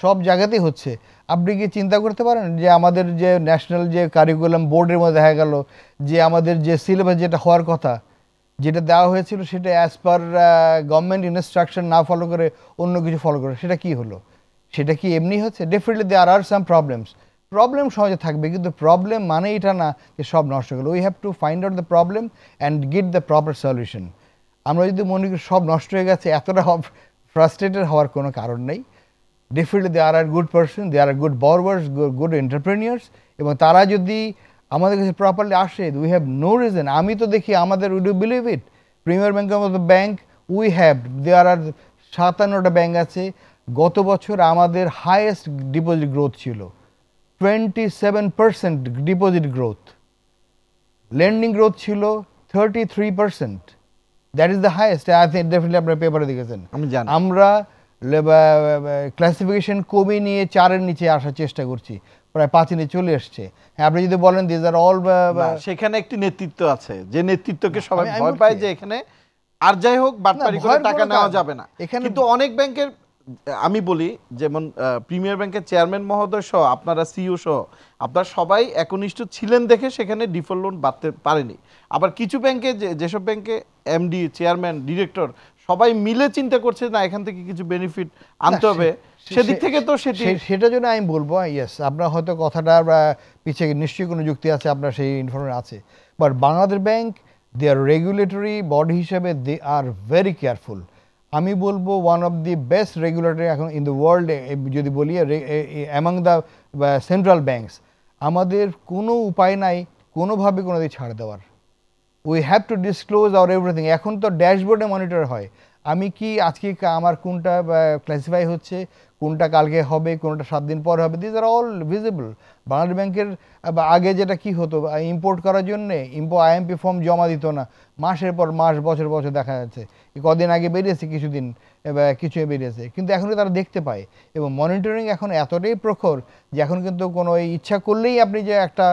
সব জায়গাতেই হচ্ছে। আপনি কি চিন্তা করতে পারেন যে আমাদের যে ন্যাশনাল যে কারিকুলাম বোর্ডের মধ্যে দেখা গেল যে আমাদের যে সিলেবাস যেটা হওয়ার কথা, যেটা দেওয়া হয়েছিল, সেটা অ্যাজ পার গভর্নমেন্ট ইনস্ট্রাকশন না ফলো করে অন্য কিছু ফলো করে, সেটা কি হলো? সেটা কি এমনি হচ্ছে? ডেফিনেটলি দেয়ার আর সাম প্রবলেম সহজে থাকবে, কিন্তু প্রবলেম মানে এটা না যে সব নষ্ট হলো। We have to find out the problem and get the proper solution. আমরা যদি মনে করি সব নষ্ট হয়ে গেছে, এতটা ফ্রাস্ট্রেটেড হওয়ার কোনো কারণ নেই। Definitely they are good person, they are good borrowers, good entrepreneurs, এবং তারা যদি আমাদের কাছে প্রপারলি আসে, উই হ্যাভ নো রিজন। আমি তো দেখি আমাদের, we do believe it, premier ব্যাংকের মতো bank we have, there are 57টা ব্যাংক আছে। গত বছর আমাদের হাইয়েস্ট ডিপোজিট গ্রোথ ছিল 27% ডিপোজিট গ্রোথ, লেন্ডিং গ্রোথ ছিল 33%, that is the highest. I think definitely আপনার পেপারে দেখেছেন। আমরা ক্লাসিফিকেশন কমিয়ে নিয়ে 4-এর নিচে আসার চেষ্টা করছি, প্রায় 5-এ নিচে চলে এসছে। আপনি যদি বলেন দিস আর অল, সেখানে একটি নেতৃত্ব আছে, যে নেতৃত্বকে সবাই ভয় পায় যে এখানে আর যাই হোক বাটপারি করে টাকা নেওয়া যাবে না। কিন্তু অনেক ব্যাংকের, আমি বলি যেমন প্রিমিয়ার ব্যাংকের চেয়ারম্যান মহোদয় সহ আপনারা সিইও সহ আপনারা সবাই একনিষ্ঠ ছিলেন দেখে সেখানে ডিফল্ট লোন বাড়তে পারেনি। আবার কিছু ব্যাংকে, যেসব ব্যাংকে এমডি, চেয়ারম্যান, ডিরেক্টর সবাই মিলে চিন্তা করছে না এখান থেকে কিছু বেনিফিট আনতে হবে, সেদিক থেকে তো সেটা জন্য আমি বলবো ইয়েস, আপনার হয়তো কথাটা পিছিয়ে নিশ্চয়ই কোনো যুক্তি আছে, আপনার সেই ইনফরমেশন আছে। But Bangladesh bank, they are regulatory body হিসেবে দে আর ভেরি কেয়ারফুল। আমি বলবো one of the best regulatory এখন ইন দ্য ওয়ার্ল্ড, যদি বলি অ্যামাং দ্য সেন্ট্রাল ব্যাংকস। আমাদের কোনো উপায় নাই কোনোভাবে কোনো দিকে ছাড় দেওয়ার। We have to disclose our everything. এখন তো ড্যাশবোর্ডে মনিটর হয়, আমি কি আজকে আমার কোনটা ক্লাসিফাই হচ্ছে, কোনটা কালকে হবে, কোনটা 7 দিন পর হবে, this are all visible. Bangladesh ব্যাংকের আগে যেটা কি হতো, ইম্পোর্ট করার জন্যে আইএমপি ফর্ম জমা দিত না, মাসের পর মাস, বছর বছর দেখা যাচ্ছে। কদিন আগে বেরিয়েছে, কিছুদিন কিছু বেরিয়েছে, কিন্তু এখন তারা দেখতে পায়। এবং মনিটরিং এখন এতটাই প্রখর যে এখন কিন্তু কোনো ইচ্ছা করলেই আপনি যে একটা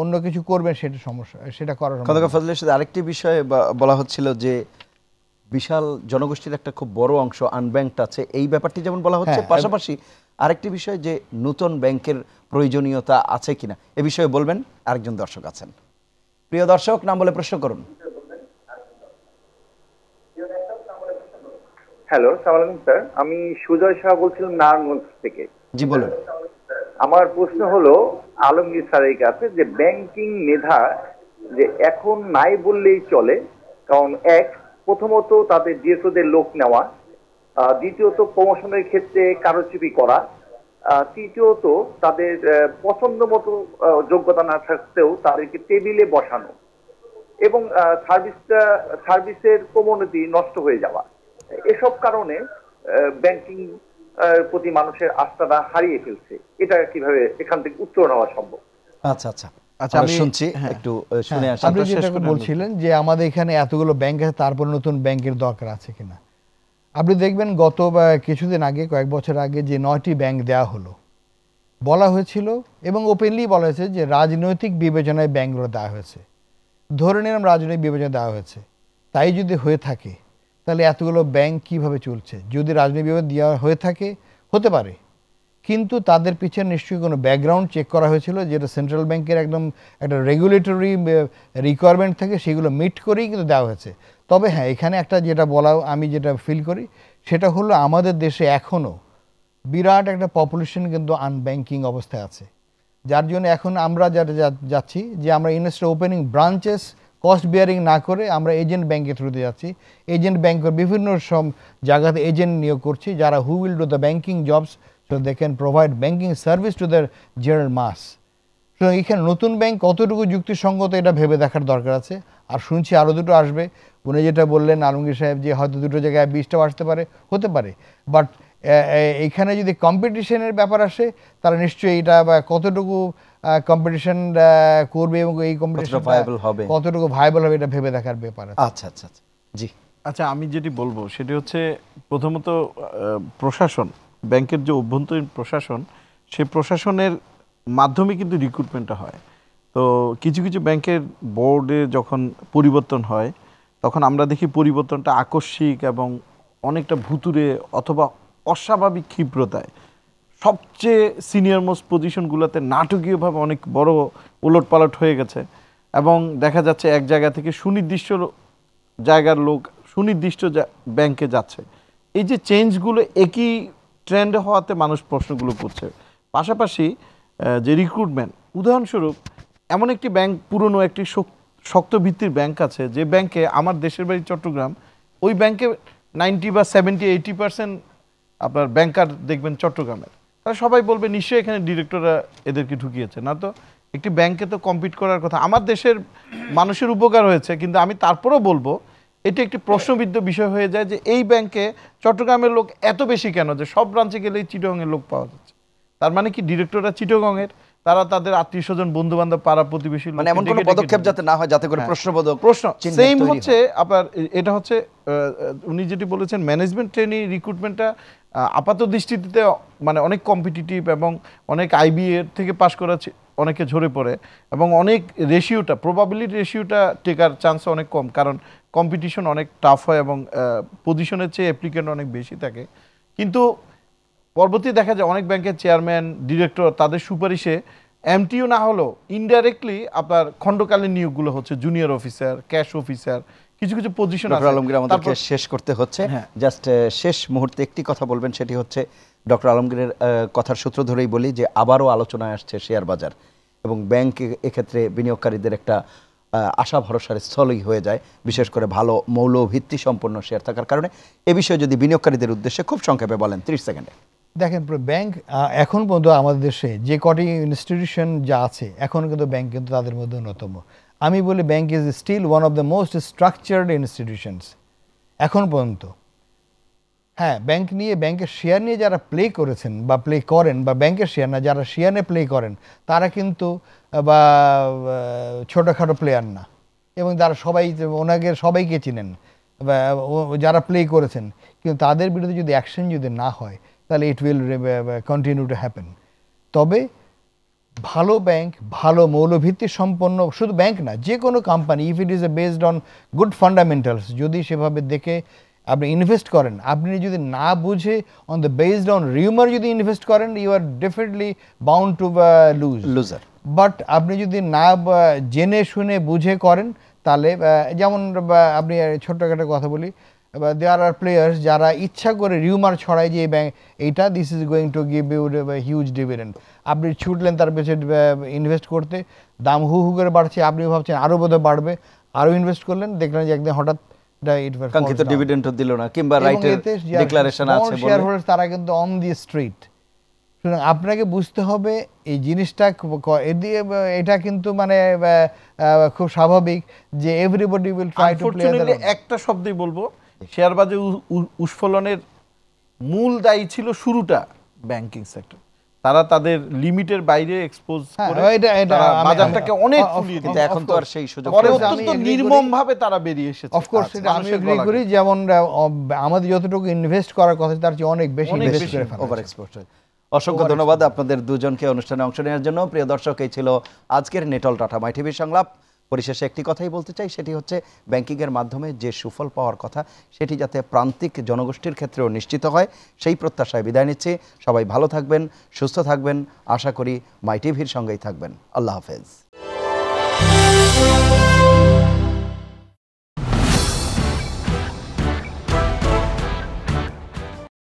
অন্য কিছু করবেন সেটা সমস্যা, সেটা করার। ফজলের সাথে আরেকটি বিষয়ে বলা হচ্ছিল যে বিশাল জনগোষ্ঠীর একটা খুব বড় অংশ আনব্যাংকড আছে, এই ব্যাপারটি যেমন বলা হচ্ছে, পাশাপাশি আরেকটি বিষয় যে নতুন ব্যাংকের প্রয়োজনীয়তা আছে কিনা এ বিষয়ে বলবেন। আরেকজন দর্শক আছেন। প্রিয় দর্শক, নাম বলে প্রশ্ন করুন। হ্যালো, আসসালামু আলাইকুম স্যার, আমি সুজয় শাহ বলছিলাম নারায়ণগঞ্জ থেকে। জি বলুন। আমার প্রশ্ন হলো আলমগীর স্যারের কাছে যে ব্যাংকিং মেধা যে এখন নাই বললেই চলে, কারণ প্রথমত তাদের ডিএসওদের লোক নেওয়া, দ্বিতীয়ত প্রমোশনের ক্ষেত্রে কারচুপি করা, তৃতীয়ত তাদের পছন্দ মতো যোগ্যতা না থাকতেও তাদেরকে টেবিলে বসানো, এবং সার্ভিসের ক্রমোন্নতি নষ্ট হয়ে যাওয়া। এসব কারণে ব্যাংকিং প্রতি মানুষের আস্থাটা হারিয়ে ফেলছে। এটা কিভাবে এখান থেকে উত্তরণ হওয়া সম্ভব? আচ্ছা আচ্ছা আচ্ছা, আমি শুনছি, একটু শুনে আসি। আপনি যেটা বলছিলেন যে আমাদের এখানে এতগুলো ব্যাংক আছে, তারপর নতুন ব্যাংকের দরকার আছে কিনা। আপনি দেখবেন গত কিছুদিন আগে, কয়েক বছর আগে যে 9টি ব্যাংক দেওয়া হলো, বলা হয়েছিল এবং ওপেনলি বলা হয়েছে যে রাজনৈতিক বিবেচনায় ব্যাংকগুলো দেওয়া হয়েছে। ধরে নিলাম রাজনৈতিক বিবেচনা দেওয়া হয়েছে, তাই যদি হয়ে থাকে তাহলে এতগুলো ব্যাংক কিভাবে চলছে? যদি রাজনৈতিক বিবেচনা দেওয়া হয়ে থাকে হতে পারে, কিন্তু তাদের পিছনে নিশ্চয়ই কোনো ব্যাকগ্রাউন্ড চেক করা হয়েছিল, যেটা সেন্ট্রাল ব্যাংকের একদম একটা রেগুলেটরি রিকোয়ারমেন্ট থাকে, সেগুলো মিট করেই কিন্তু দেওয়া হয়েছে। তবে হ্যাঁ, এখানে একটা যেটা বলা আমি যেটা ফিল করি সেটা হলো আমাদের দেশে এখনও বিরাট একটা পপুলেশন কিন্তু আনব্যাংকিং অবস্থায় আছে, যার জন্য এখন আমরা যারা যাচ্ছি যে আমরা instead opening branches cost bearing না করে আমরা এজেন্ট ব্যাংকের থ্রুতে যাচ্ছি। এজেন্ট ব্যাংকের বিভিন্ন জায়গাতে এজেন্ট নিয়োগ করছি যারা who will do the banking jobs so they can provide banking service to the general mass. সুতরাং এখানে নতুন ব্যাংক কতটুকু যুক্তিসঙ্গত এটা ভেবে দেখার দরকার আছে। আর শুনছি আরও দুটো আসবে, উনি যেটা বললেন আলমগীর সাহেব যে হয়তো দুটো জায়গায় 20টাও আসতে পারে, হতে পারে, বাট এইখানে যদি কম্পিটিশনের ব্যাপার আসে তারা নিশ্চয়ই এটা কতটুকু কম্পিটিশন করবে এবং এই কম্পিটিশন কতটুকু ভাইবল হবে এটা ভেবে দেখার ব্যাপার আছে। আচ্ছা আচ্ছা আচ্ছা, জি আচ্ছা, আমি যেটি বলবো সেটি হচ্ছে প্রথমত প্রশাসন, ব্যাংকের যে অভ্যন্তরীণ প্রশাসন, সেই প্রশাসনের মাধ্যমে কিন্তু রিক্রুটমেন্টটা হয়। তো কিছু কিছু ব্যাংকের বোর্ডে যখন পরিবর্তন হয় তখন আমরা দেখি পরিবর্তনটা আকস্মিক এবং অনেকটা ভুতুরে অথবা অস্বাভাবিক ক্ষিপ্রতায়, সবচেয়ে সিনিয়র মোস্ট পজিশনগুলোতে নাটকীয়ভাবে অনেক বড় ওলটপালট হয়ে গেছে এবং দেখা যাচ্ছে এক জায়গা থেকে সুনির্দিষ্ট জায়গার লোক সুনির্দিষ্ট ব্যাংকে যাচ্ছে। এই যে চেঞ্জগুলো একই ট্রেন্ডে হওয়াতে মানুষ প্রশ্নগুলো করছে। পাশাপাশি যে রিক্রুটমেন্ট, উদাহরণস্বরূপ এমন একটি ব্যাংক, পুরনো একটি শক্ত ভিত্তির ব্যাংক আছে যে ব্যাংকে, আমার দেশের বাড়ি চট্টগ্রাম, ওই ব্যাংকে 90 বা 70-80% আপনার ব্যাংকার দেখবেন চট্টগ্রামের। তারা সবাই বলবে নিশ্চয়ই এখানে ডিরেক্টররা এদেরকে ঢুকিয়েছে। না তো, একটি ব্যাংকে তো কম্পিট করার কথা। আমার দেশের মানুষের উপকার হয়েছে, কিন্তু আমি তারপরেও বলবো এটি একটি প্রশ্নবিদ্ধ বিষয় হয়ে যায় যে এই ব্যাংকে চট্টগ্রামের লোক এত বেশি কেন, যে সব ব্রাঞ্চে গেলেই চিটাগংয়ের লোক পাওয়া যাচ্ছে। তার মানে কি ডিরেক্টররা চিটাগংয়ের, তারা তাদের আত্মীয় স্বজন, বন্ধু বান্ধব, পাড়া প্রতিবেশী, মানে এমন কোনো পদক্ষেপ যাতে না হয় যাতে করে প্রশ্নবোধক প্রশ্ন সেম হচ্ছে আপনার। এটা হচ্ছে উনি যেটি বলেছেন ম্যানেজমেন্ট ট্রেনি রিক্রুটমেন্টটা আপাত দৃষ্টিতে মানে অনেক কম্পিটিটিভ এবং অনেক আইবি এর থেকে পাস করা অনেকে ঝরে পড়ে এবং অনেক রেশিওটা, প্রবাবিলিটি রেশিওটা টেকার চান্স অনেক কম, কারণ কম্পিটিশন অনেক টাফ হয় এবং পজিশনের চেয়ে অ্যাপ্লিকেন্ট অনেক বেশি থাকে। কিন্তু পরবর্তী দেখা যায় অনেক ব্যাংকের চেয়ারম্যান, ডিরেক্টর, তাদের সুপারিশে এমটিও না হলেও ইনডাইরেক্টলি আপনার খণ্ডকালীন নিয়োগগুলো হচ্ছে, জুনিয়র অফিসার, ক্যাশ অফিসার, কিছু কিছু পজিশন আছে। আলমগীর আমাদেরকে শেষ করতে হচ্ছে, জাস্ট শেষ মুহূর্তে একটি কথা বলবেন, সেটি হচ্ছে ডক্টর আলমগীরের কথার সূত্র ধরেই বলি যে আবারও আলোচনায় আসছে শেয়ার বাজার এবং ব্যাংক এক্ষেত্রে বিনিয়োগকারীদের একটা আশা ভরসার স্থলই হয়ে যায়, বিশেষ করে ভালো মৌলভিত্তি সম্পন্ন শেয়ার থাকার কারণে। এ বিষয়ে যদি বিনিয়োগকারীদের উদ্দেশ্যে খুব সংক্ষেপে বলেন 30 সেকেন্ডে। দেখেন, ব্যাংক এখন পর্যন্ত আমাদের দেশে যে কটি ইনস্টিটিউশন যা আছে, এখন কিন্তু ব্যাংক কিন্তু তাদের মধ্যে অন্যতম। আমি বলি bank is still one of the most structured institutions এখন পর্যন্ত। হ্যাঁ, ব্যাংক নিয়ে, ব্যাংকের শেয়ার নিয়ে যারা প্লে করেছেন বা প্লে করেন, বা ব্যাংকের শেয়ার না, যারা শেয়ার নিয়ে প্লে করেন তারা কিন্তু বা ছোটোখাটো প্লেয়ার না, এবং তারা সবাই ওনাকে সবাইকে চিনেন বা যারা প্লে করেছেন। কিন্তু তাদের বিরুদ্ধে যদি অ্যাকশন যদি না হয় তাহলে it will continue to happen. তবে ভালো ব্যাংক, ভালো মৌলভিত্তি সম্পন্ন, শুধু ব্যাংক না, যে কোনো company, if it is based on good fundamentals, যদি সেভাবে দেখে আপনি ইনভেস্ট করেন, আপনি যদি না বুঝে on the based on rumour যদি ইনভেস্ট করেন, you are definitely bound to loser. But আপনি যদি না জেনে শুনে বুঝে করেন তাহলে, যেমন আপনি ছোট্টখাটো কথা বলি, দেয়ার আর প্লেয়ার্স যারা ইচ্ছা করে রিউমার ছড়ায় যে এইটা this is going to give you huge dividend, আপনি ছুটলেন তার পেছনে ইনভেস্ট করতে, দাম হু হু করে বাড়ছে, আপনি ভাবছেন আরও বোধহয় বাড়বে, আরও ইনভেস্ট করলেন, দেখলেন যে একদিন হঠাৎ কাঙ্ক্ষিত ডিভিডেন্ডও দিল না, কিংবা রাইটের ডিক্লারেশন আছে বলে শেয়ার হোল্ডার তারা কিন্তু অন দি স্ট্রিট। সুতরাং আপনাকে বুঝতে হবে এই জিনিসটা, এটা কিন্তু মানে খুব স্বাভাবিক যে everybody will try to play. একটা শব্দই বলবো, শেয়ার বাজারে উস্ফলনের মূল দায়ী ছিল শুরুটা ব্যাংকিং সেক্টর। তারা তাদের লিমিটের বাইরে এক্সপোজ করে বাজারটাকে অনেক ফুলিয়ে দিতে, এখন তো আর সেই সুযোগ অত্যন্ত নির্মমভাবে তারা বেরিয়ে এসেছে। অফকোর্স এটা আমি এগ্রি করি, যেমন আমাদের যতটুকু ইনভেস্ট করার কথা তার চেয়ে অনেক বেশি ইনভেস্ট করে ফেলা, ওভার এক্সপোর্ট। অসংখ্য ধন্যবাদ আপনাদের দুজনকে অনুষ্ঠানে অংশ নেওয়ার জন্য। প্রিয় দর্শক, এই ছিল আজকের নেটল টাটা মাই টিভির সংলাপ। পরিশেষে একটি কথাই বলতে চাই, সেটি হচ্ছে ব্যাংকিংয়ের মাধ্যমে যে সুফল পাওয়ার কথা সেটি যাতে প্রান্তিক জনগোষ্ঠীর ক্ষেত্রেও নিশ্চিত হয়, সেই প্রত্যাশায় বিদায় নিচ্ছি। সবাই ভালো থাকবেন, সুস্থ থাকবেন, আশা করি মাই টিভির সঙ্গেই থাকবেন। আল্লাহ হাফেজ।